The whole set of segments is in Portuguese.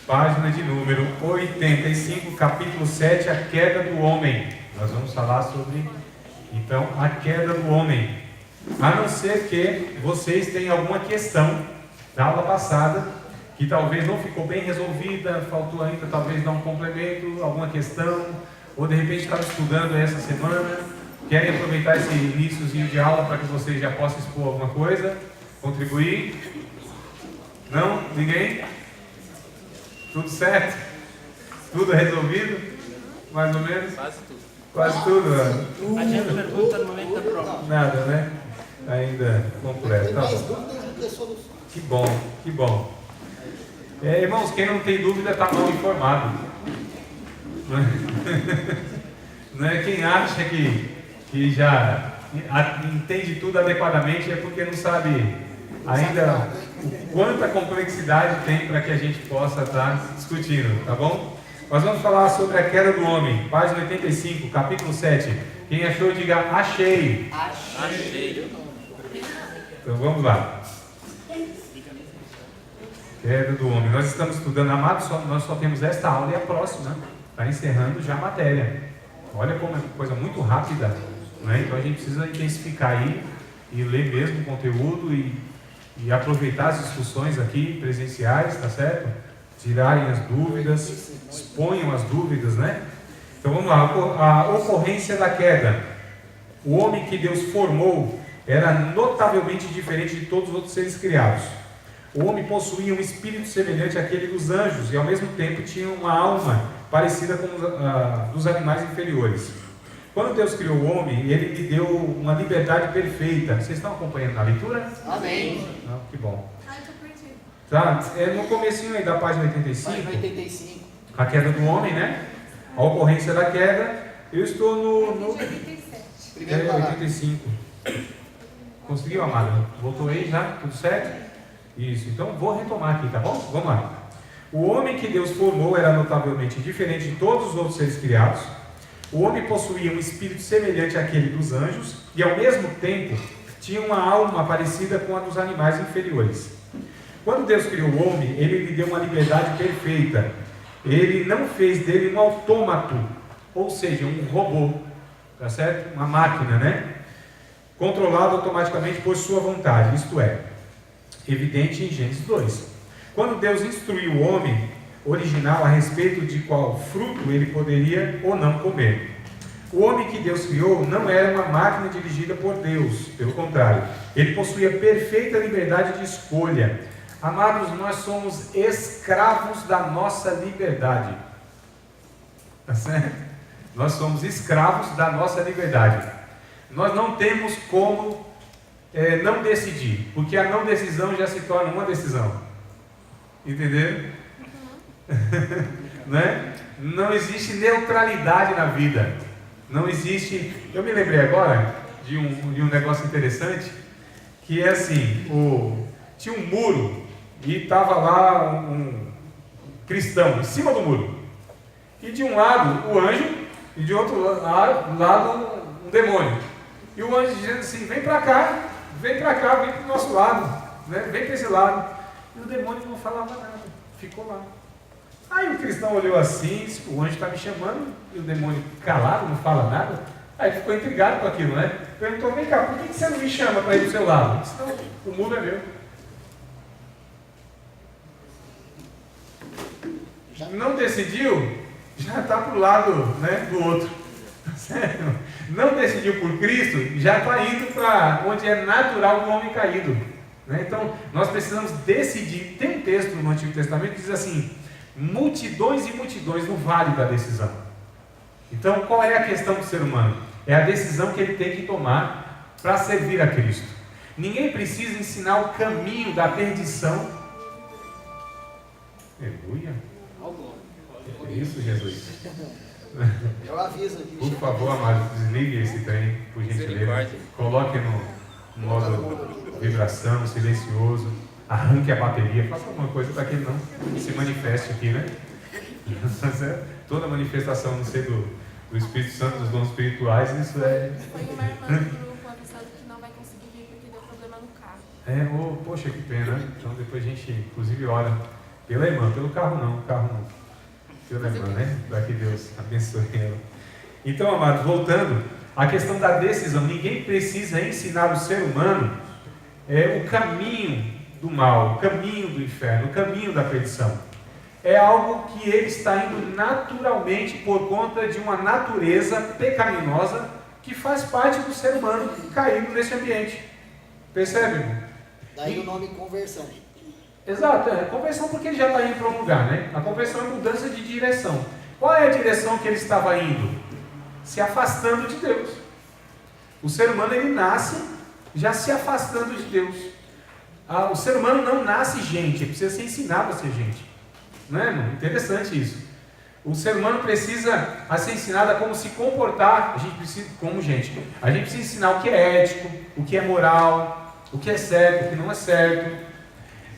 Página de número 85, capítulo 7, a queda do homem. Nós vamos falar sobre, então, a queda do homem. A não ser que vocês tenham alguma questão da aula passada, que talvez não ficou bem resolvida, faltou ainda talvez dar um complemento, alguma questão, ou de repente estava estudando essa semana, querem aproveitar esse iníciozinho de aula para que vocês já possam expor alguma coisa, contribuir? Não? Ninguém? Tudo certo? Tudo resolvido? Mais ou menos? Quase tudo. Quase tudo, mano? A gente pergunta no momento da prova. Nada, né? Ainda completo. Tá bom. Que bom, que bom. Irmãos, quem não tem dúvida está mal informado. Não é quem acha que já entende tudo adequadamente, é porque não sabe ainda quanta complexidade tem para que a gente possa estar discutindo, tá bom? Nós vamos falar sobre a queda do homem, página 85, capítulo 7. Quem achou, diga achei. Achei. Então vamos lá. Queda do homem. Nós estamos estudando, amados, nós só temos esta aula e a próxima. Está encerrando já a matéria. Olha como é uma coisa muito rápida, né? Então a gente precisa intensificar aí e ler mesmo o conteúdo e aproveitar as discussões aqui presenciais, tá certo? Tirarem as dúvidas, exponham as dúvidas, né? Então vamos lá, a ocorrência da queda. O homem que Deus formou era notavelmente diferente de todos os outros seres criados. O homem possuía um espírito semelhante àquele dos anjos e ao mesmo tempo tinha uma alma parecida com a dos animais inferiores. Quando Deus criou o homem, Ele lhe deu uma liberdade perfeita. Vocês estão acompanhando na leitura? Amém. Não, que bom. Ai, tô perdido. Tá, no comecinho aí da página 85, Página 85. a queda do homem, né? A ocorrência da queda. Eu estou no 87. Primeiro parágrafo. 85. Conseguiu, amada? Voltou aí já? Tudo certo? Isso, então vou retomar aqui, tá bom? Vamos lá. O homem que Deus formou era notavelmente diferente de todos os outros seres criados. O homem possuía um espírito semelhante àquele dos anjos e ao mesmo tempo tinha uma alma parecida com a dos animais inferiores. Quando Deus criou o homem, Ele lhe deu uma liberdade perfeita. Ele não fez dele um autômato, ou seja, um robô, tá certo? Uma máquina, né? Controlado automaticamente por sua vontade, isto é, evidente em Gênesis 2. Quando Deus instruiu o homem original a respeito de qual fruto ele poderia ou não comer. O homem que Deus criou não era uma máquina dirigida por Deus, pelo contrário, ele possuía perfeita liberdade de escolha. Amados, nós somos escravos da nossa liberdade. Tá certo? Nós somos escravos da nossa liberdade. Nós não temos como não decidir, porque a não decisão já se torna uma decisão. Entenderam? Né? Não existe neutralidade na vida. Não existe. Eu me lembrei agora de um negócio interessante, que é assim: tinha um muro e estava lá um cristão em cima do muro. E de um lado o anjo e de outro lado um demônio. E o anjo dizendo assim: vem para cá, vem para o nosso lado, né? Vem para esse lado. E o demônio não falava nada, ficou lá. Aí o cristão olhou assim, disse: o anjo está me chamando, e o demônio calado, não fala nada. Aí ele ficou intrigado com aquilo, né? Perguntou: vem cá, por que você não me chama para ir do seu lado? Ele disse: não, o muro é meu. Não decidiu, já está para o lado, né, do outro. Certo? Não decidiu por Cristo, já está indo para onde é natural do homem caído. Né? Então, nós precisamos decidir. Tem um texto no Antigo Testamento que diz assim: multidões e multidões no vale da decisão. Então, qual é a questão do ser humano? É a decisão que ele tem que tomar para servir a Cristo. Ninguém precisa ensinar o caminho da perdição. Aleluia. É isso, Jesus. Eu aviso aqui. Por favor, amado, desligue esse trem, por gentileza. Coloque no modo vibração, silencioso. Arranque a bateria. Faça alguma coisa para que ele não se manifeste aqui, né? Toda manifestação, não sei, do Espírito Santo, dos dons espirituais, isso é... Foi uma irmã do grupo avisando que não vai conseguir vir porque deu problema no carro. Poxa, que pena. Então depois a gente, inclusive, ora Pela irmã, pelo carro não, pela irmã, né? Para que Deus abençoe ela. Então, amados, voltando, a questão da decisão, ninguém precisa ensinar o ser humano o caminho do mal, o caminho do inferno, o caminho da perdição. É algo que ele está indo naturalmente por conta de uma natureza pecaminosa que faz parte do ser humano caído nesse ambiente. Percebe, irmão? Daí o nome conversão. Exato, conversão porque ele já está indo para um lugar, né? A conversão é mudança de direção. Qual é a direção que ele estava indo? Se afastando de Deus. O ser humano, ele nasce já se afastando de Deus. O ser humano não nasce gente, ele precisa ser ensinado a ser gente. Não é, irmão? Interessante isso. O ser humano precisa ser ensinado a como se comportar, a gente precisa, como gente. A gente precisa ensinar o que é ético, o que é moral, o que é certo, o que não é certo.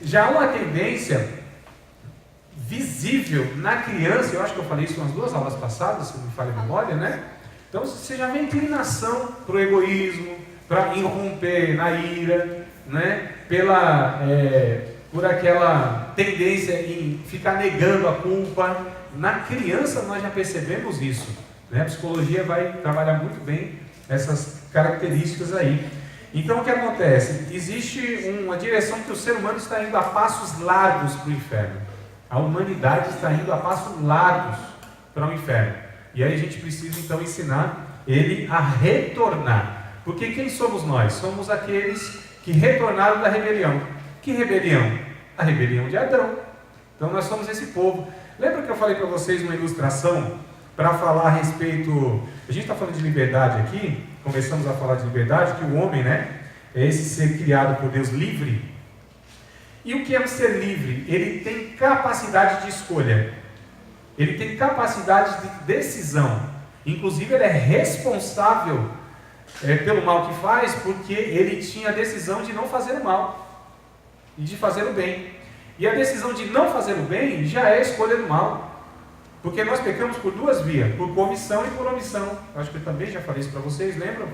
Já há uma tendência visível na criança, eu acho que eu falei isso umas 2 aulas passadas, se não me falha a memória, né? Então você já vê inclinação para o egoísmo, para irromper na ira, né? Por aquela tendência em ficar negando a culpa. Na criança nós já percebemos isso, né? A psicologia vai trabalhar muito bem essas características aí. Então o que acontece? Existe uma direção que o ser humano está indo a passos largos para o inferno. A humanidade está indo a passos largos para o inferno. E aí a gente precisa então ensinar ele a retornar. Porque quem somos nós? Somos aqueles que retornaram da rebelião. Que rebelião? A rebelião de Adão. Então nós somos esse povo. Lembra que eu falei para vocês uma ilustração para falar a respeito... A gente está falando de liberdade aqui, começamos a falar de liberdade, que o homem, né, é esse ser criado por Deus livre. E o que é um ser livre? Ele tem capacidade de escolha. Ele tem capacidade de decisão. Inclusive ele é responsável pelo mal que faz, porque ele tinha a decisão de não fazer o mal e de fazer o bem. E a decisão de não fazer o bem já é a escolha do mal. Porque nós pecamos por 2 vias, por comissão e por omissão. Acho que eu também já falei isso para vocês, lembram?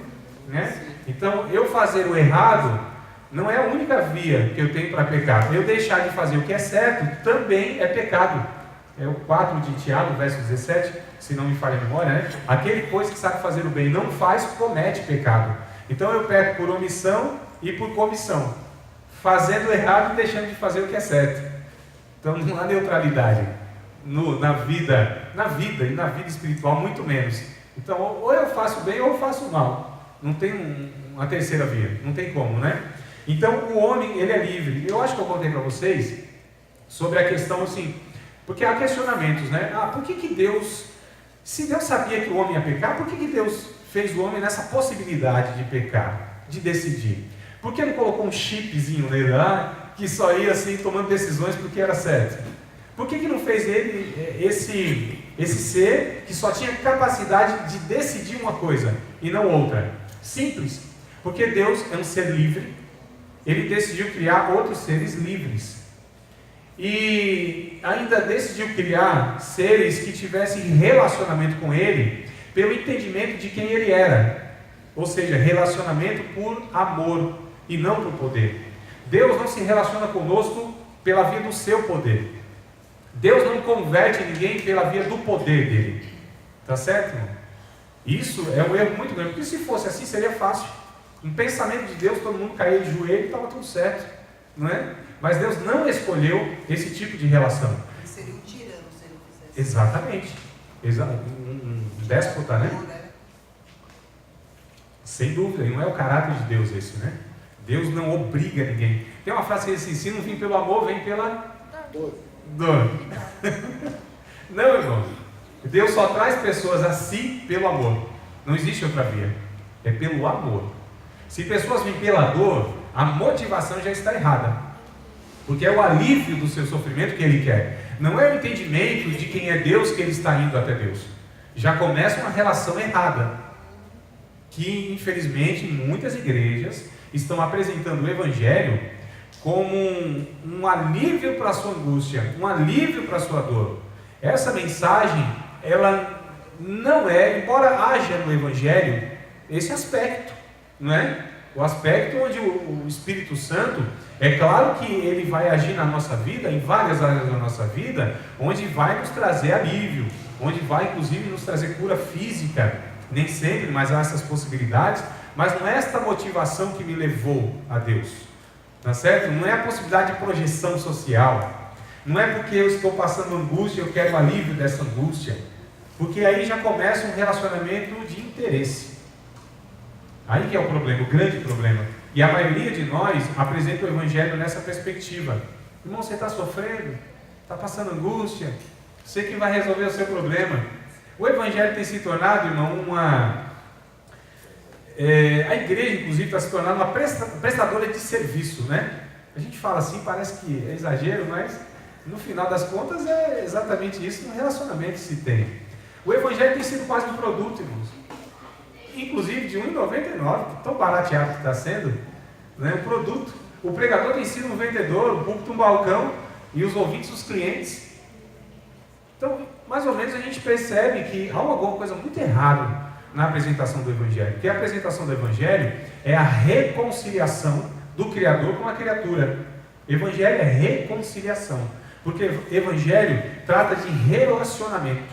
Né? Então, eu fazer o errado não é a única via que eu tenho para pecar. Eu deixar de fazer o que é certo também é pecado. É o 4 de Tiago, verso 17, se não me falha a memória, né? Aquele, pois, que sabe fazer o bem e não faz, comete pecado. Então eu peco por omissão e por comissão, fazendo o errado e deixando de fazer o que é certo. Então não há neutralidade na vida e na vida espiritual, muito menos. Então ou eu faço bem ou eu faço mal. Não tem uma terceira via, não tem como, né? Então o homem, ele é livre. Eu acho que eu contei para vocês sobre a questão assim, porque há questionamentos, né? Por que Deus, se Deus sabia que o homem ia pecar, por que Deus fez o homem nessa possibilidade de pecar, de decidir? Por que não colocou um chipzinho nele lá, que só ia assim tomando decisões porque era certo? Por que não fez ele esse ser que só tinha capacidade de decidir uma coisa e não outra? Simples, porque Deus é um ser livre, ele decidiu criar outros seres livres. E ainda decidiu criar seres que tivessem relacionamento com ele pelo entendimento de quem ele era, ou seja, relacionamento por amor e não por poder. Deus não se relaciona conosco pela via do seu poder. Deus não converte ninguém pela via do poder dele. Tá certo, irmão? Isso é um erro muito grande, porque se fosse assim seria fácil. No pensamento de Deus todo mundo caía de joelho e estava tudo certo, não é? Mas Deus não escolheu esse tipo de relação. Ele seria um tirano se ele fizesse. Exatamente. Um déspota, né? Sem dúvida, e não é o caráter de Deus esse, né? Deus não obriga ninguém. Tem uma frase que diz assim: se não vim pelo amor, vem pela dor. Não, irmão. Deus só traz pessoas a si pelo amor. Não existe outra via. É pelo amor. Se pessoas vêm pela dor, a motivação já está errada. Porque é o alívio do seu sofrimento que ele quer. Não é o entendimento de quem é Deus que ele está indo até Deus. Já começa uma relação errada. Que infelizmente muitas igrejas estão apresentando o Evangelho como um alívio para a sua angústia, um alívio para a sua dor. Essa mensagem, ela não é, embora haja no Evangelho esse aspecto, não é? O aspecto onde o Espírito Santo, é claro que ele vai agir na nossa vida, em várias áreas da nossa vida, onde vai nos trazer alívio, onde vai inclusive nos trazer cura física, nem sempre, mas há essas possibilidades, mas não é esta motivação que me levou a Deus, tá certo? Não é a possibilidade de projeção social, não é porque eu estou passando angústia, eu quero alívio dessa angústia, porque aí já começa um relacionamento de interesse. Aí que é o problema, o grande problema. E a maioria de nós apresenta o Evangelho nessa perspectiva. Irmão, você está sofrendo? Está passando angústia? Você que vai resolver o seu problema. O Evangelho tem se tornado, irmão, a igreja, inclusive, está se tornando uma prestadora de serviço, né? A gente fala assim, parece que é exagero, mas no final das contas é exatamente isso no relacionamento que se tem. O Evangelho tem sido quase um produto, irmãos. Inclusive de R$ 1,99, tão barateado que está sendo, né, o produto. O pregador tem sido um vendedor, o púlpito um balcão, e os ouvintes os clientes. Então, mais ou menos a gente percebe que há alguma coisa muito errada na apresentação do Evangelho. Porque a apresentação do Evangelho é a reconciliação do Criador com a criatura. Evangelho é reconciliação. Porque Evangelho trata de relacionamento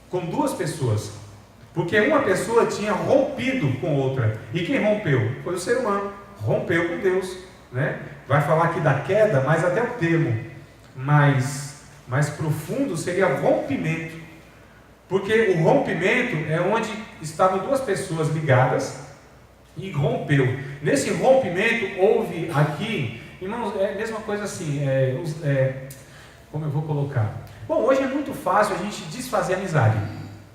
com duas pessoas. Porque uma pessoa tinha rompido com outra. E quem rompeu? Foi o ser humano. Rompeu com Deus, né? Vai falar aqui da queda, mas até o termo mais profundo seria rompimento. Porque o rompimento é onde estavam duas pessoas ligadas e rompeu. Nesse rompimento houve aqui, irmãos, é a mesma coisa assim, como eu vou colocar? Bom, hoje é muito fácil a gente desfazer a amizade.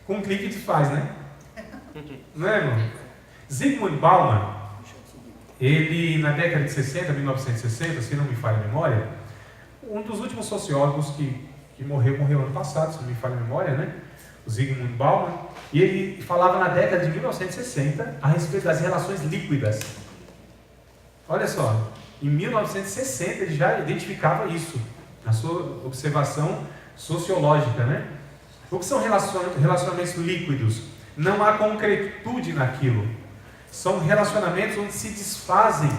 Com um clique desfaz, né? Não é, irmão? Zygmunt Bauman, ele na década de 60, 1960, se não me falha a memória, um dos últimos sociólogos que morreu ano passado, se não me falha a memória, né? O Zygmunt Bauman, e ele falava na década de 1960 a respeito das relações líquidas. Olha só, em 1960 ele já identificava isso, na sua observação sociológica, né? O que são relacionamentos líquidos? Não há concretude naquilo. São relacionamentos onde se desfazem,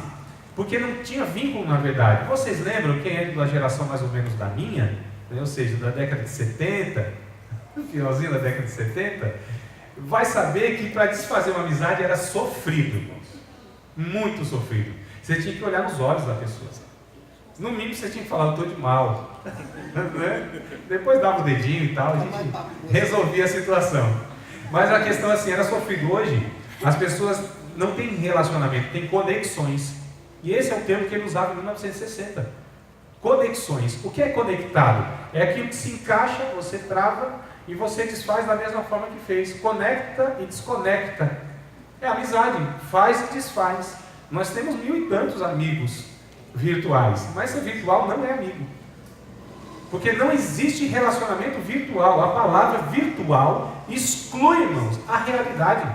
porque não tinha vínculo na verdade. Vocês lembram, quem é da geração mais ou menos da minha, né, ou seja, da década de 70, no finalzinho da década de 70, vai saber que para desfazer uma amizade era sofrido, irmãos. Muito sofrido. Você tinha que olhar nos olhos da pessoa. No mínimo você tinha que falar, eu estou de mal. Né? Depois dava o dedinho e tal, a gente resolvia a situação. Mas a questão assim, era sofrido. Hoje, as pessoas não têm relacionamento, têm conexões. E esse é o termo que ele usava em 1960. Conexões. O que é conectado? É aquilo que se encaixa, você trava e você desfaz da mesma forma que fez. Conecta e desconecta. É amizade, faz e desfaz. Nós temos 1000 e tantos amigos virtuais, mas ser virtual não é amigo. Porque não existe relacionamento virtual. A palavra virtual exclui, irmãos, a realidade.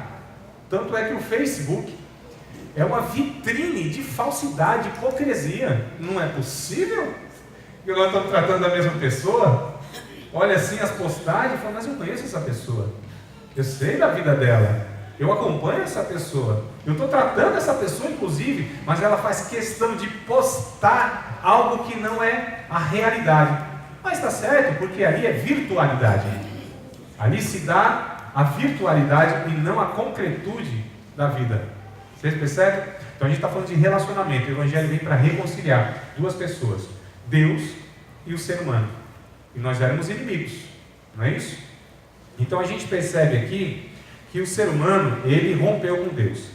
Tanto é que o Facebook é uma vitrine de falsidade, de hipocrisia. Não é possível que nós estamos tratando da mesma pessoa. Olha assim as postagens e fala, mas eu conheço essa pessoa. Eu sei da vida dela. Eu acompanho essa pessoa. Eu estou tratando essa pessoa, inclusive, mas ela faz questão de postar algo que não é a realidade. Mas está certo, porque ali é virtualidade. Ali se dá a virtualidade e não a concretude da vida. Vocês percebem? Então a gente está falando de relacionamento. O Evangelho vem para reconciliar duas pessoas, Deus e o ser humano. E nós éramos inimigos, não é isso? Então a gente percebe aqui que o ser humano, ele rompeu com Deus.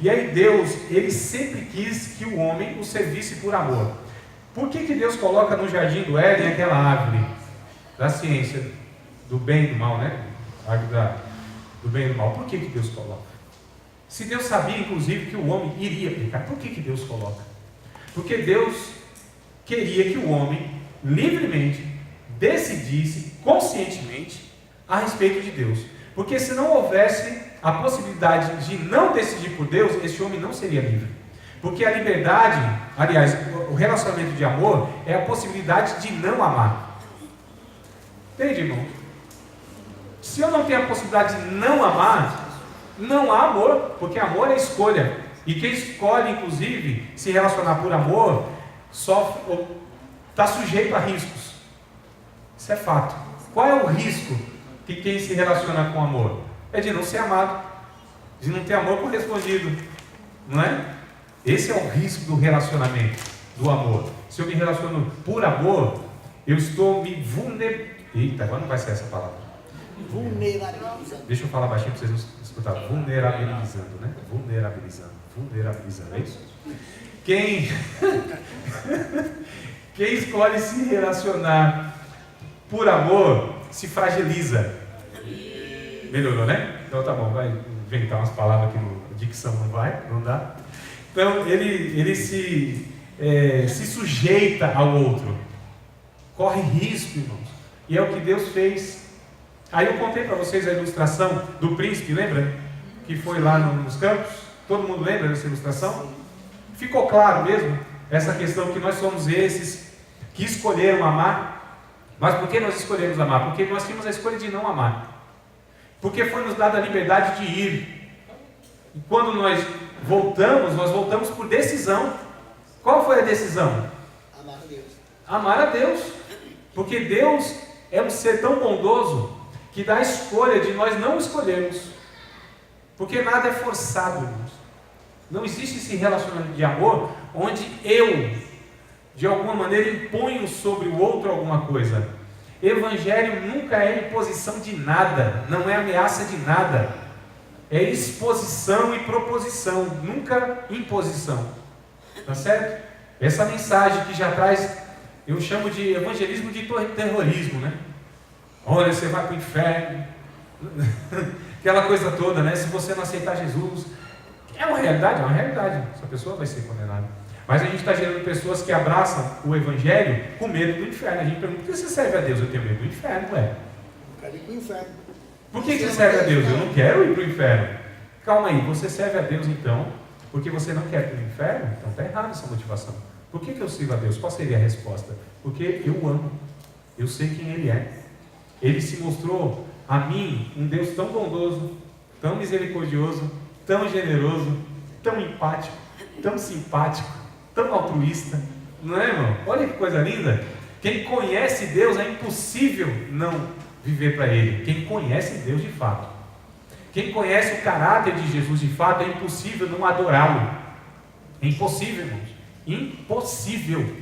E aí Deus, ele sempre quis que o homem o servisse por amor. Por que Deus coloca no jardim do Éden aquela árvore da ciência, do bem e do mal, né? A árvore do bem e do mal. Por que Deus coloca? Se Deus sabia, inclusive, que o homem iria pecar, por que Deus coloca? Porque Deus queria que o homem livremente decidisse, conscientemente, a respeito de Deus. Porque se não houvesse a possibilidade de não decidir por Deus, esse homem não seria livre. Porque a liberdade, aliás, o relacionamento de amor é a possibilidade de não amar. Entende, irmão? Se eu não tenho a possibilidade de não amar, não há amor, porque amor é escolha. E quem escolhe, inclusive, se relacionar por amor, sofre ou está sujeito a riscos. Isso é fato. Qual é o risco que quem se relaciona com amor? É de não ser amado, de não ter amor correspondido, não é? Esse é o risco do relacionamento, do amor. Se eu me relaciono por amor, eu estou me vulnerabilizando. Eita, agora não vai ser essa palavra. Vulnerabilizando. Deixa eu falar baixinho para vocês não escutarem. Vulnerabilizando, né? Vulnerabilizando, é isso? Quem escolhe se relacionar por amor, se fragiliza. Melhorou, né? Então tá bom, vai inventar umas palavras que a dicção não dá. Então ele se sujeita ao outro. Corre risco, irmãos. E é o que Deus fez. Aí eu contei para vocês a ilustração do príncipe, lembra? Que foi lá nos campos. Todo mundo lembra dessa ilustração? Ficou claro mesmo essa questão que nós somos esses que escolheram amar. Mas por que nós escolhemos amar? Porque nós tínhamos a escolha de não amar. Porque foi nos dada a liberdade de ir. E quando nós voltamos por decisão. Qual foi a decisão? Amar a Deus. Amar a Deus. Porque Deus é um ser tão bondoso que dá a escolha de nós não escolhermos. Porque nada é forçado, irmãos. Não existe esse relacionamento de amor onde eu, de alguma maneira, imponho sobre o outro alguma coisa. Evangelho nunca é imposição de nada, não é ameaça de nada. É exposição e proposição, nunca imposição. Tá certo? Essa mensagem que já traz, eu chamo de evangelismo de terrorismo, né? Olha, você vai para o inferno. Aquela coisa toda, né? Se você não aceitar Jesus, é uma realidade, essa pessoa vai ser condenada. Mas a gente está gerando pessoas que abraçam o Evangelho com medo do inferno. A gente pergunta: por que você serve a Deus? Eu tenho medo do inferno, ué. Eu quero ir para o inferno. Por que você serve a Deus? Eu não quero ir para o inferno. Calma aí, você serve a Deus então porque você não quer ir para o inferno? Então está errada essa motivação. Por que eu sirvo a Deus? Qual seria a resposta? Porque eu amo, eu sei quem Ele é. Ele se mostrou a mim um Deus tão bondoso, tão misericordioso, tão generoso, tão empático, tão simpático, tão altruísta. Não é, irmão? Olha que coisa linda. Quem conhece Deus, é impossível não viver para Ele. Quem conhece Deus de fato, quem conhece o caráter de Jesus de fato, é impossível não adorá-lo. É impossível, irmãos. Impossível.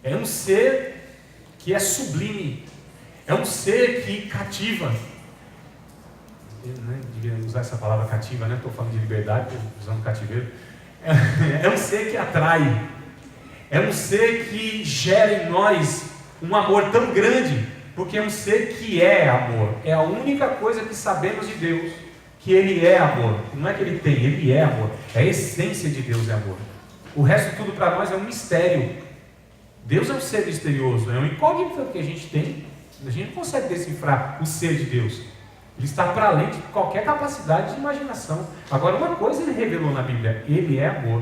É um ser que é sublime. É um ser que cativa. Eu não devia usar essa palavra cativa, né? Estou falando de liberdade, estou usando cativeiro. É um ser que atrai. É um ser que gera em nós um amor tão grande, porque é um ser que é amor. É a única coisa que sabemos de Deus, que Ele é amor. Não é que Ele tem, Ele é amor. É a essência de Deus, é amor. O resto tudo para nós é um mistério. Deus é um ser misterioso, é um incógnito que a gente tem. A gente não consegue decifrar o ser de Deus. Ele está para além de qualquer capacidade de imaginação. Agora, uma coisa Ele revelou na Bíblia: Ele é amor.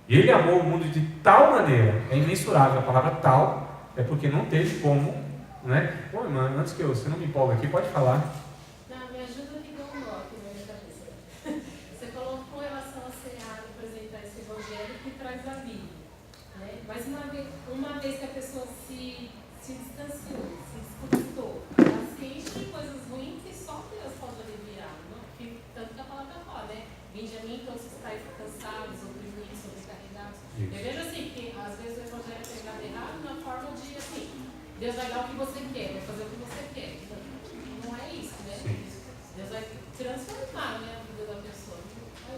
Ele amou o mundo de tal maneira, é imensurável. A palavra tal é porque não teve como, né? Pô, irmã, antes que você não me empolga aqui, pode falar. Não, me ajuda que deu um nó aqui na minha cabeça. Você falou com relação a cear, apresentar esse evangelho que traz a vida, né? Mas uma vez que a pessoa se distanciou, se desconectou, ela se enche de coisas ruins que só Deus pode aliviar, não? Porque tanto que a palavra fala, né? Vinde a mim, todos estáis cansados, oprimidos, sobrecarregados. Eu vejo assim, que às vezes o evangelho é pregado errado na forma de assim, Deus vai dar o que você quer, vai fazer o que você quer. Não é isso, né? Sim. Deus vai transformar, né, a vida da pessoa.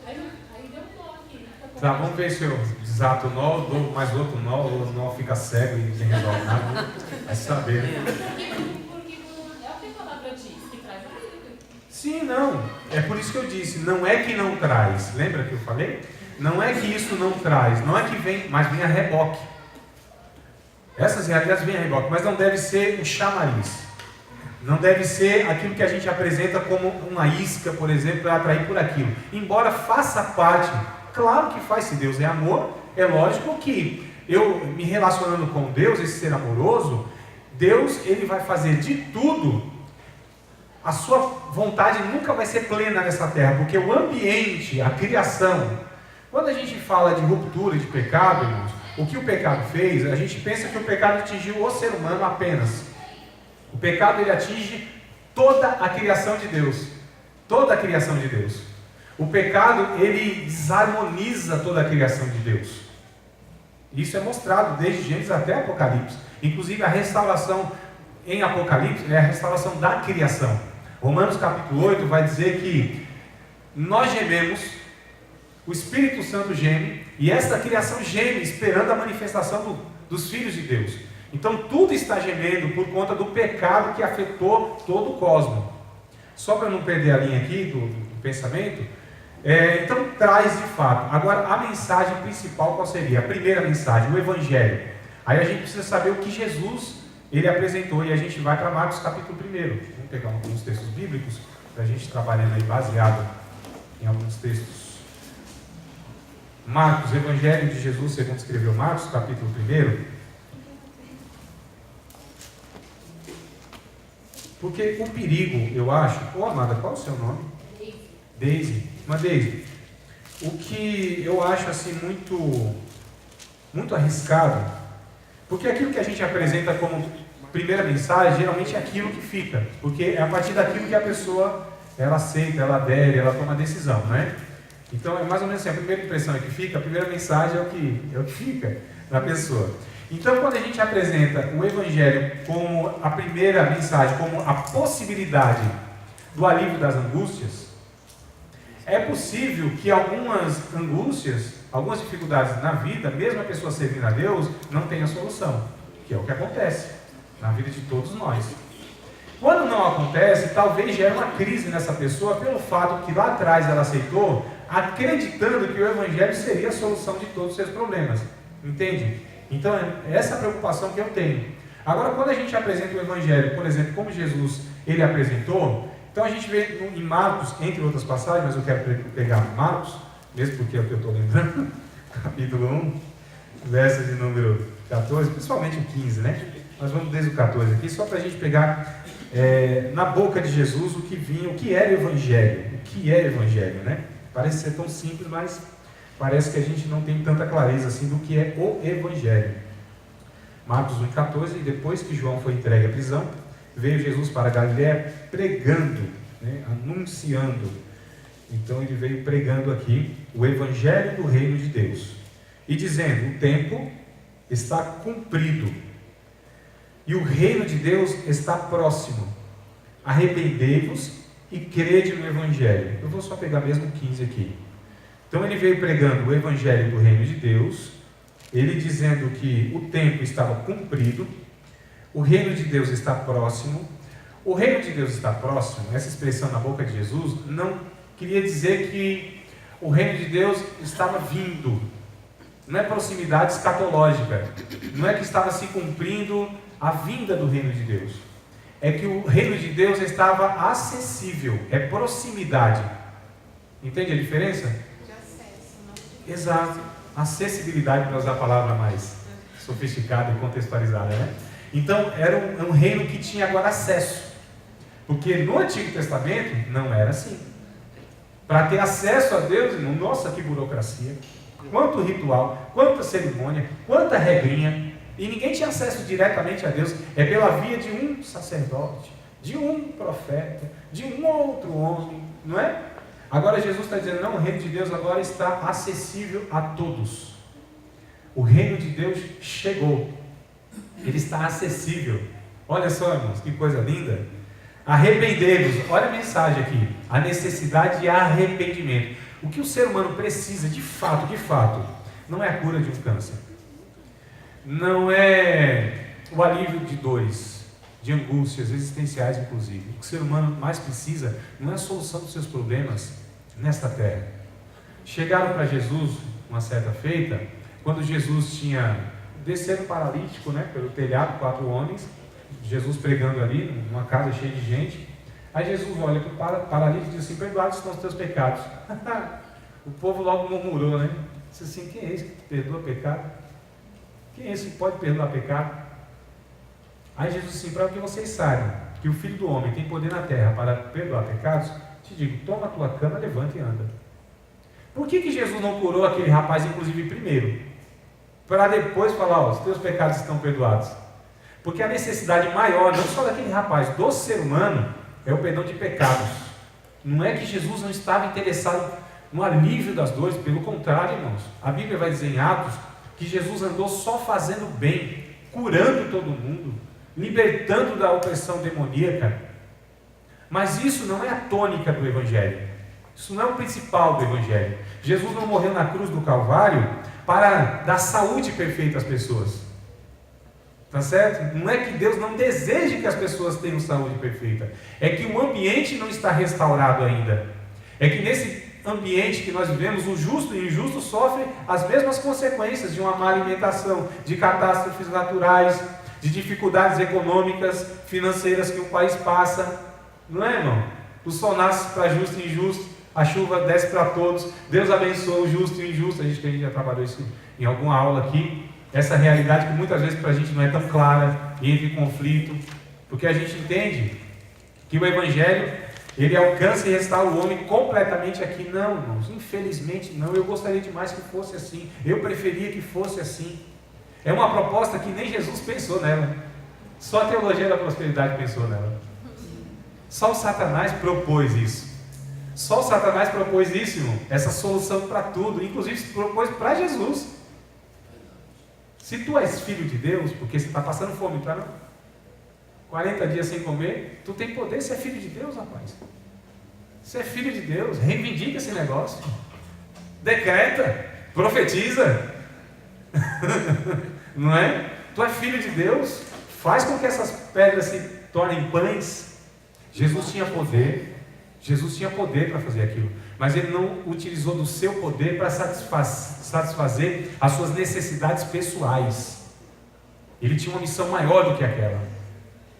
Aí deu um nó aqui. Tá, vamos ver se eu desato o nó, dou mais outro nó, o nó fica cego e não resolve nada. Vai saber. Porque é o que a palavra diz, que traz a vida. Sim, não. É por isso que eu disse, não é que não traz. Lembra que eu falei? Não é que isso não traz, não é que vem, mas vem a reboque. Essas realidades vêm a reboque, mas não deve ser um chamariz. Não deve ser aquilo que a gente apresenta como uma isca, por exemplo, para atrair por aquilo. Embora faça parte, claro que faz, se Deus é amor, é lógico que eu me relacionando com Deus, esse ser amoroso, Deus, Ele vai fazer de tudo. A sua vontade nunca vai ser plena nessa terra, porque o ambiente, a criação, Quando a gente fala de ruptura de pecado, irmãos, o que o pecado fez, a gente pensa que o pecado atingiu o ser humano apenas. O pecado, ele atinge toda a criação de Deus. Toda a criação de Deus. O pecado, ele desarmoniza toda a criação de Deus. Isso é mostrado desde Gênesis até Apocalipse. Inclusive a restauração em Apocalipse é a restauração da criação. Romanos capítulo 8 vai dizer que nós gememos, o Espírito Santo geme, e esta criação geme esperando a manifestação dos filhos de Deus. Então tudo está gemendo por conta do pecado que afetou todo o cosmos. Só para não perder a linha aqui do pensamento, então traz de fato. Agora a mensagem principal qual seria? A primeira mensagem, o Evangelho. Aí a gente precisa saber o que Jesus ele apresentou, e a gente vai para Marcos capítulo 1. Vamos pegar alguns textos bíblicos para a gente trabalhando aí baseado em alguns textos. Marcos, Evangelho de Jesus segundo escreveu Marcos capítulo 1. Porque o perigo, eu acho... amada, qual é o seu nome? Daisy. Mas Daisy, o que eu acho assim muito arriscado, porque aquilo que a gente apresenta como primeira mensagem, geralmente é aquilo que fica, porque é a partir daquilo que a pessoa, ela aceita, ela adere, ela toma a decisão, né? Então é mais ou menos assim, a primeira impressão é que fica, a primeira mensagem é o que fica na pessoa. Então, quando a gente apresenta o Evangelho como a primeira mensagem, como a possibilidade do alívio das angústias, é possível que algumas angústias, algumas dificuldades na vida, mesmo a pessoa servindo a Deus, não tenha solução, que é o que acontece na vida de todos nós. Quando não acontece, talvez gere uma crise nessa pessoa pelo fato que lá atrás ela aceitou, acreditando que o Evangelho seria a solução de todos os seus problemas. Entende? Então, é essa a preocupação que eu tenho. Agora, quando a gente apresenta o Evangelho, por exemplo, como Jesus ele apresentou, então a gente vê em Marcos, entre outras passagens, mas eu quero pegar Marcos, mesmo porque é o que eu estou lembrando, capítulo 1, verso de número 14, principalmente o 15, né? Nós vamos desde o 14 aqui, só para a gente pegar na boca de Jesus o que vinha, o que era o Evangelho, né? Parece ser tão simples, mas parece que a gente não tem tanta clareza assim do que é o Evangelho. Marcos 1,14, e depois que João foi entregue à prisão, veio Jesus para Galiléia pregando, né, anunciando. Então ele veio pregando aqui o Evangelho do Reino de Deus. E dizendo, o tempo está cumprido, e o Reino de Deus está próximo. Arrependei-vos e crede no Evangelho. Eu vou só pegar mesmo 15 aqui. Então ele veio pregando o Evangelho do Reino de Deus, ele dizendo que o tempo estava cumprido, o Reino de Deus está próximo. O Reino de Deus está próximo, essa expressão na boca de Jesus, não queria dizer que o Reino de Deus estava vindo. Não é proximidade escatológica, não é que estava se cumprindo a vinda do Reino de Deus. É que o Reino de Deus estava acessível, é proximidade. Entende a diferença? Exato, acessibilidade, para usar a palavra mais sofisticada e contextualizada, né? Então era um reino que tinha agora acesso, porque no Antigo Testamento não era assim. Para ter acesso a Deus, irmão, nossa, que burocracia, quanto ritual, quanta cerimônia, quanta regrinha, e ninguém tinha acesso diretamente a Deus, é pela via de um sacerdote, de um profeta, de um outro homem, não é? Agora Jesus está dizendo, não, o reino de Deus agora está acessível a todos. O reino de Deus chegou. Ele está acessível. Olha só, irmãos, que coisa linda. Arrependei-vos. Olha a mensagem aqui. A necessidade de arrependimento. O que o ser humano precisa, de fato, não é a cura de um câncer. Não é o alívio de dores, de angústias existenciais, inclusive. O que o ser humano mais precisa não é a solução dos seus problemas nesta terra. Chegaram para Jesus uma certa feita, quando Jesus tinha descendo paralítico, né, pelo telhado, 4 homens, Jesus pregando ali, numa casa cheia de gente. Aí Jesus olha para o paralítico e diz assim, perdoados estão os teus pecados. O povo logo murmurou, né? Disse assim, quem é esse que perdoa pecado? Quem é esse que pode perdoar pecado? Aí Jesus disse assim, para que vocês saibam que o Filho do Homem tem poder na terra para perdoar pecados, te digo, toma a tua cama, levanta e anda. Por que Jesus não curou aquele rapaz, inclusive, primeiro? Para depois falar, ó, os teus pecados estão perdoados. Porque a necessidade maior, não só daquele rapaz, do ser humano, é o perdão de pecados. Não é que Jesus não estava interessado no alívio das dores, pelo contrário, irmãos. A Bíblia vai dizer em Atos que Jesus andou só fazendo bem, curando todo mundo, libertando da opressão demoníaca. Mas isso não é a tônica do Evangelho. Isso não é o principal do Evangelho. Jesus não morreu na cruz do Calvário para dar saúde perfeita às pessoas. Tá certo? Não é que Deus não deseje que as pessoas tenham saúde perfeita. É que o ambiente não está restaurado ainda. É que nesse ambiente que nós vivemos, o justo e o injusto sofrem as mesmas consequências de uma má alimentação, de catástrofes naturais, de dificuldades econômicas, financeiras que o país passa. Não é, irmão? O sol nasce para justo e injusto, a chuva desce para todos, Deus abençoa o justo e o injusto. A gente já trabalhou isso em alguma aula aqui. Essa realidade que muitas vezes para a gente não é tão clara, entra em conflito, porque a gente entende que o Evangelho, ele alcança e restaura o homem completamente aqui. Não, irmãos, infelizmente não. Eu gostaria demais que fosse assim, eu preferia que fosse assim. É uma proposta que nem Jesus pensou nela, só a teologia da prosperidade pensou nela. Só o Satanás propôs isso. Só o Satanás propôs isso, irmão, essa solução para tudo, inclusive se propôs para Jesus. Se tu és filho de Deus, porque você está passando fome, tá não? 40 dias sem comer, tu tem poder, você é filho de Deus, rapaz. Você é filho de Deus, reivindica esse negócio. Decreta, profetiza. Não é? Tu é filho de Deus, faz com que essas pedras se tornem pães. Jesus tinha poder para fazer aquilo, mas ele não utilizou do seu poder para satisfazer as suas necessidades pessoais. Ele tinha uma missão maior do que aquela.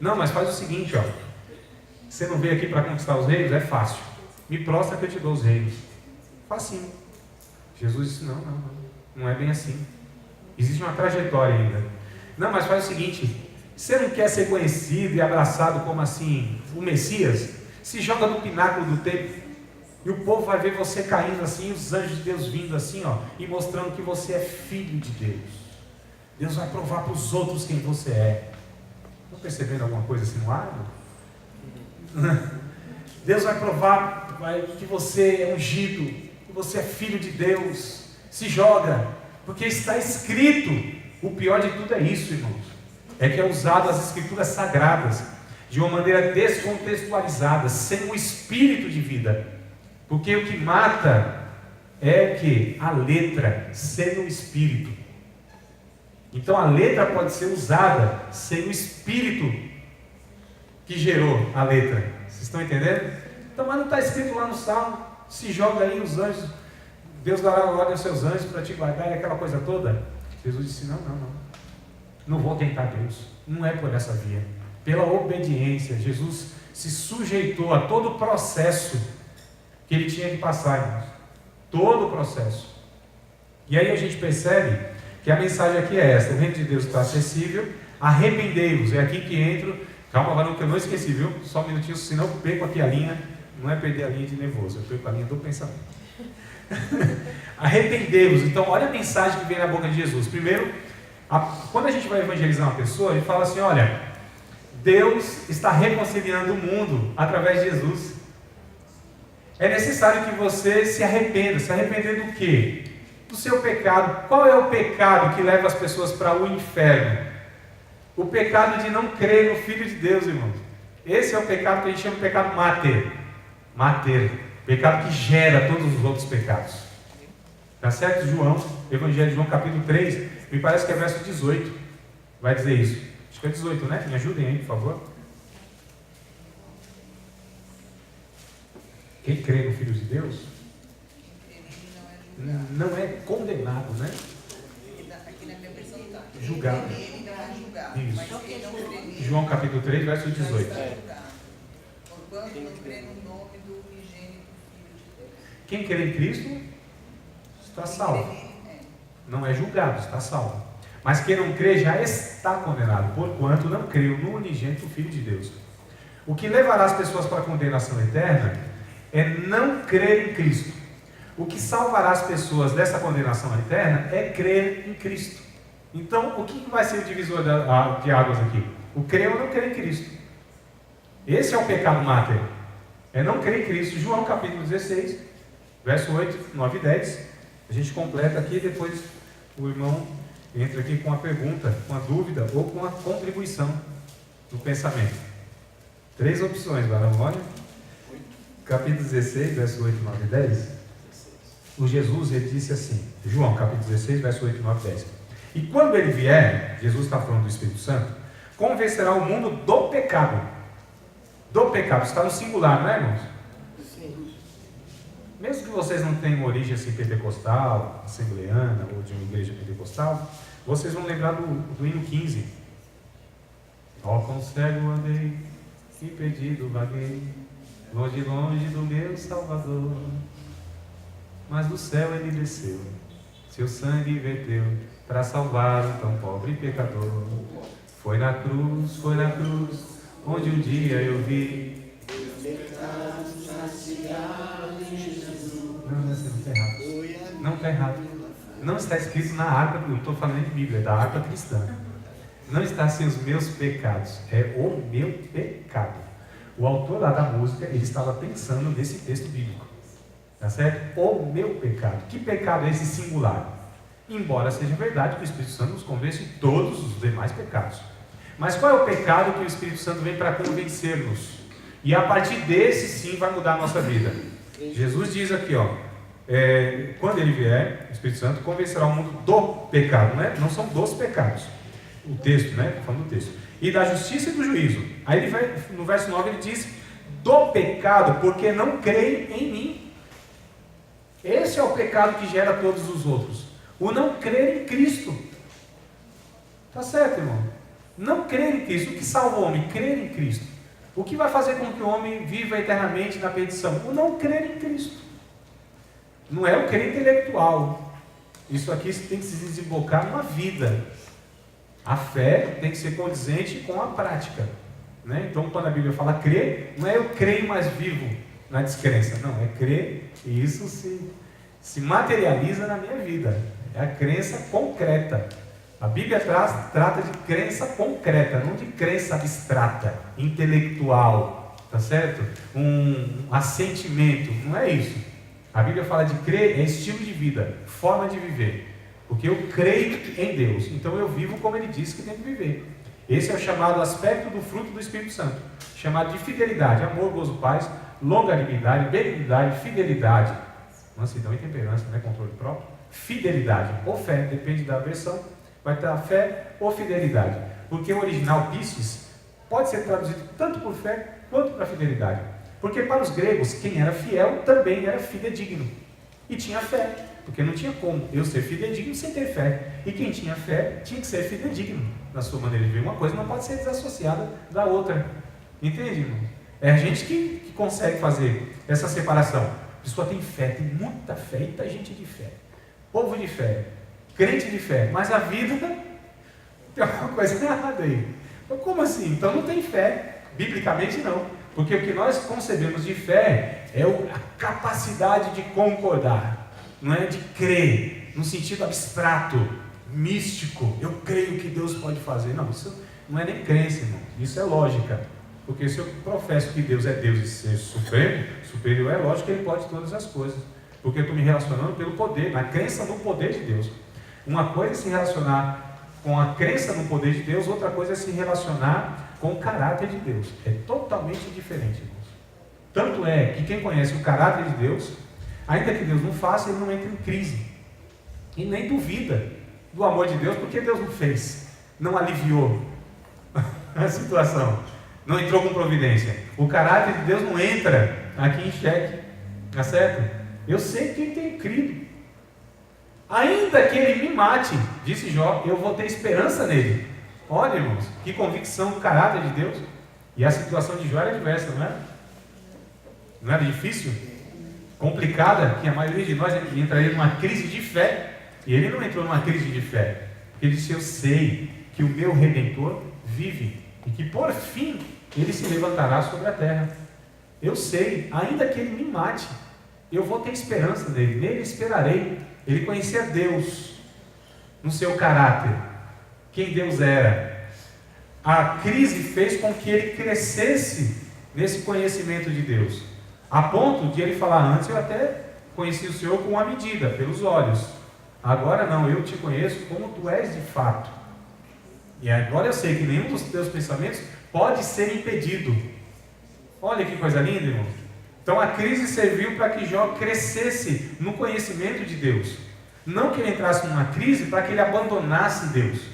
Não, mas faz o seguinte, ó. Você não veio aqui para conquistar os reinos? É fácil. Me prostra que eu te dou os reinos. Facinho. Jesus disse, não é bem assim. Existe uma trajetória ainda. Não, mas faz o seguinte, você não quer ser conhecido e abraçado como assim, o Messias? Se joga no pináculo do templo e o povo vai ver você caindo assim, os anjos de Deus vindo assim, ó, e mostrando que você é filho de Deus. Deus vai provar para os outros quem você é. Estão percebendo alguma coisa assim no ar? Deus vai provar que você é ungido, que você é filho de Deus. Se joga, porque está escrito. O pior de tudo é isso, irmãos, é que é usado as escrituras sagradas de uma maneira descontextualizada, sem o espírito de vida. Porque o que mata é o que? A letra, sem o espírito. Então a letra pode ser usada sem o espírito que gerou a letra. Vocês estão entendendo? Então, mas não está escrito lá no Salmo, se joga aí os anjos, Deus dará ordem aos seus anjos para te guardar e aquela coisa toda. Jesus disse, não vou tentar Deus, não é por essa via. Pela obediência, Jesus se sujeitou a todo o processo que ele tinha que passar, irmãos. Todo o processo. E aí a gente percebe que a mensagem aqui é esta: o reino de Deus está acessível, arrependei-vos. É aqui que entro. Calma, varão, que eu não esqueci, viu? Só um minutinho, senão eu perco aqui a linha. Não é perder a linha de nervoso, eu perco a linha do pensamento. Arrependei-vos. Então, olha a mensagem que vem na boca de Jesus. Primeiro, quando a gente vai evangelizar uma pessoa, a gente fala assim, olha, Deus está reconciliando o mundo através de Jesus. É necessário que você se arrependa. Se arrepender do quê? Do seu pecado. Qual é o pecado que leva as pessoas para o inferno? O pecado de não crer no Filho de Deus, irmãos. Esse é o pecado que a gente chama de pecado mater. Pecado que gera todos os outros pecados. Tá certo? João, Evangelho de João, capítulo 3, me parece que é verso 18. Vai dizer isso. Acho que é 18, né? Me ajudem aí, por favor. Quem crê no Filho de Deus não é condenado, né? Aqui na minha versão está. Julgado. Ele não é julgado. Isso. Mas quem não crê nele, João capítulo 3, verso 18. está julgado. Porquanto não crê no nome do unigênito Filho de Deus. Quem crê em Cristo está salvo. Não é julgado, está salvo. Mas quem não crê já está condenado, porquanto não creu no unigênito Filho de Deus. O que levará as pessoas para a condenação eterna é não crer em Cristo. O que salvará as pessoas dessa condenação eterna é crer em Cristo. Então, o que vai ser o divisor de águas aqui? O crer ou não crer em Cristo. Esse é o pecado máter. É não crer em Cristo. João capítulo 16, verso 8, 9 e 10. A gente completa aqui e depois o irmão entra aqui com uma pergunta, com uma dúvida ou com uma contribuição no pensamento. 3 opções, varão. Olha. Capítulo 16, verso 8, 9 e 10. O Jesus, ele disse assim, João capítulo 16, verso 8, 9 e 10. E quando ele vier, Jesus está falando do Espírito Santo, convencerá o mundo do pecado. Do pecado. Está no singular, não é, irmãos? Sim. Mesmo que vocês não tenham origem assim, pentecostal, assembleana ou de uma igreja pentecostal, vocês vão lembrar do hino 15. Ó, com cego andei, e perdido vaguei, longe, longe do meu Salvador. Mas do céu ele desceu, seu sangue verteu, para salvar um tão pobre pecador. Foi na cruz, onde um dia eu vi. Não está errado. Não está errado. Não está escrito na harpa, eu estou falando de Bíblia, da harpa cristã. Não está assim os meus pecados, é o meu pecado. O autor lá da música, ele estava pensando nesse texto bíblico. Tá certo? O meu pecado. Que pecado é esse singular? Embora seja verdade que o Espírito Santo nos convence de todos os demais pecados. Mas qual é o pecado que o Espírito Santo vem para convencer-nos? E a partir desse sim vai mudar a nossa vida. Jesus diz aqui, ó, quando ele vier, o Espírito Santo convencerá o mundo do pecado, né? Não são dos pecados. O texto, né? Falando do texto. E da justiça e do juízo. Aí ele vai, no verso 9 ele diz, do pecado, porque não creem em mim. Esse é o pecado que gera todos os outros. O não crer em Cristo. Tá certo, irmão? Não crer em Cristo. O que salva o homem? Crer em Cristo. O que vai fazer com que o homem viva eternamente na perdição? O não crer em Cristo. Não é o crer intelectual. Isso aqui tem que se desembocar numa vida. A fé tem que ser condizente com a prática, né? Então, quando a Bíblia fala crer, não é eu creio, mas vivo na descrença. Não, é crer e isso se materializa na minha vida. É a crença concreta. A Bíblia trata de crença concreta, não de crença abstrata, intelectual, tá certo? Um assentimento, não é isso. A Bíblia fala de crer, é estilo de vida, forma de viver. Porque eu creio em Deus, então eu vivo como Ele disse que tem que viver. Esse é o chamado aspecto do fruto do Espírito Santo, chamado de fidelidade, amor, gozo, paz, longanimidade, benignidade, fidelidade, mansidão e temperança, né? Controle próprio, fidelidade ou fé, depende da versão, vai ter a fé ou fidelidade, porque o original pistis pode ser traduzido tanto por fé quanto para fidelidade, porque para os gregos quem era fiel também era fidedigno e tinha fé. Porque não tinha como eu ser fidedigno sem ter fé. E quem tinha fé tinha que ser fidedigno na sua maneira de ver. Uma coisa não pode ser desassociada da outra. Entende, irmão? É a gente que consegue fazer essa separação. A pessoa tem fé, tem muita fé, muita gente de fé. Povo de fé, crente de fé. Mas a vida tem alguma coisa errada aí. Então, como assim? Então não tem fé. Biblicamente não. Porque o que nós concebemos de fé é a capacidade de concordar. Não é de crer, no sentido abstrato, místico. Eu creio que Deus pode fazer. Não, isso não é nem crença, irmão. Isso é lógica. Porque se eu professo que Deus é Deus e ser supremo, superior, é lógico que Ele pode todas as coisas. Porque eu estou me relacionando pelo poder, na crença no poder de Deus. Uma coisa é se relacionar com a crença no poder de Deus, outra coisa é se relacionar com o caráter de Deus. É totalmente diferente, irmãos. Tanto é que quem conhece o caráter de Deus, ainda que Deus não faça, ele não entra em crise. E nem duvida do amor de Deus, porque Deus não fez, não aliviou a situação, não entrou com providência. O caráter de Deus não entra aqui em xeque, tá certo? Eu sei que ele tem crido. Ainda que ele me mate, disse Jó, eu vou ter esperança nele. Olha, irmãos, que convicção do caráter de Deus. E a situação de Jó era diversa, não era? Não era difícil? Complicada, que a maioria de nós entraria numa crise de fé, e ele não entrou numa crise de fé, porque ele disse, eu sei que o meu Redentor vive, e que por fim, ele se levantará sobre a terra. Eu sei, ainda que ele me mate, eu vou ter esperança nele esperarei. Ele conhecia Deus no seu caráter, quem Deus era. A crise fez com que ele crescesse nesse conhecimento de Deus, a ponto de ele falar: antes eu até conheci o Senhor com uma medida, pelos olhos, agora não, eu te conheço como tu és de fato, e agora eu sei que nenhum dos teus pensamentos pode ser impedido. Olha que coisa linda, irmão. Então a crise serviu para que Jó crescesse no conhecimento de Deus, não que ele entrasse numa crise para que ele abandonasse Deus.